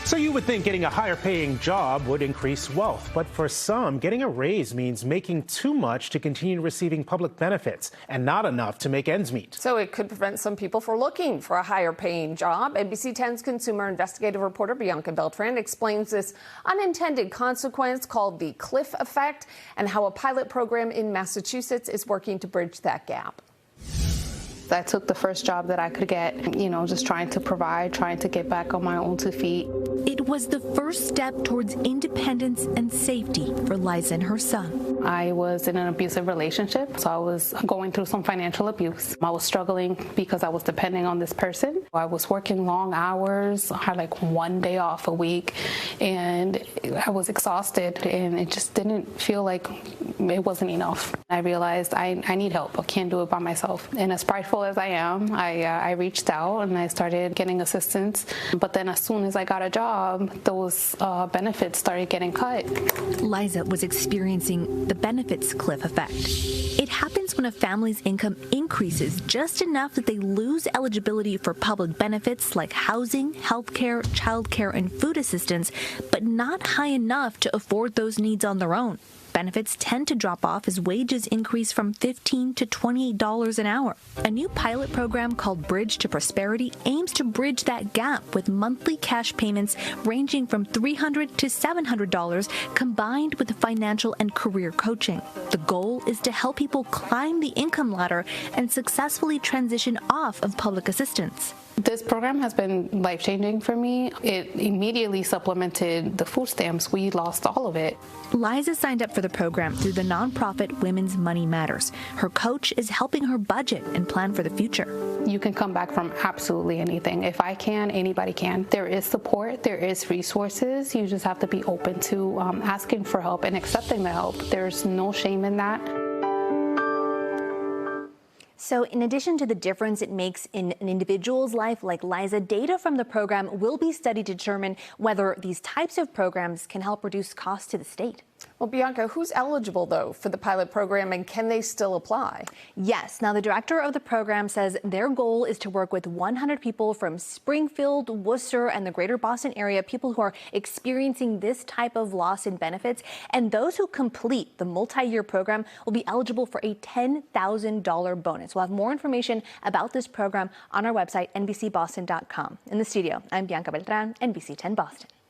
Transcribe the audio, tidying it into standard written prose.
So you would think getting a higher paying job would increase wealth, but for some, getting a raise means making too much to continue receiving public benefits and not enough to make ends meet. So it could prevent some people from looking for a higher paying job. NBC 10's consumer investigative reporter Bianca Beltran explains this unintended consequence called the cliff effect and how a pilot program in Massachusetts is working to bridge that gap. I took the first job that I could get, just trying to provide, trying to get back on my own 2 feet. It was the first step towards independence and safety for Liza and her son. I was in an abusive relationship, so I was going through some financial abuse. I was struggling because I was depending on this person. I was working long hours. I had like 1 day off a week, and I was exhausted, and it just didn't feel like it wasn't enough. I realized I need help. I can't do it by myself. And as prideful as I am, I reached out and I started getting assistance. But then as soon as I got a job, those benefits started getting cut. Liza was experiencing the benefits cliff effect. It happens when a family's income increases just enough that they lose eligibility for public benefits like housing, healthcare, childcare, and food assistance, but not high enough to afford those needs on their own. Benefits tend to drop off as wages increase from $15 to $28 an hour. A new pilot program called Bridge to Prosperity aims to bridge that gap with monthly cash payments ranging from $300 to $700 combined with financial and career coaching. The goal is to help people climb the income ladder and successfully transition off of public assistance. This program has been life-changing for me. It immediately supplemented the food stamps. We lost all of it. Liza signed up for the program through the nonprofit Women's Money Matters. Her coach is helping her budget and plan for the future. You can come back from absolutely anything. If I can, anybody can. There is support, there is resources. You just have to be open to asking for help and accepting the help. There's no shame in that. So in addition to the difference it makes in an individual's life like Liza, data from the program will be studied to determine whether these types of programs can help reduce costs to the state. Well, Bianca, who's eligible, though, for the pilot program, and can they still apply? Yes. Now, the director of the program says their goal is to work with 100 people from Springfield, Worcester, and the greater Boston area, people who are experiencing this type of loss in benefits. And those who complete the multi-year program will be eligible for a $10,000 bonus. We'll have more information about this program on our website, NBCBoston.com. In the studio, I'm Bianca Beltran, NBC 10 Boston.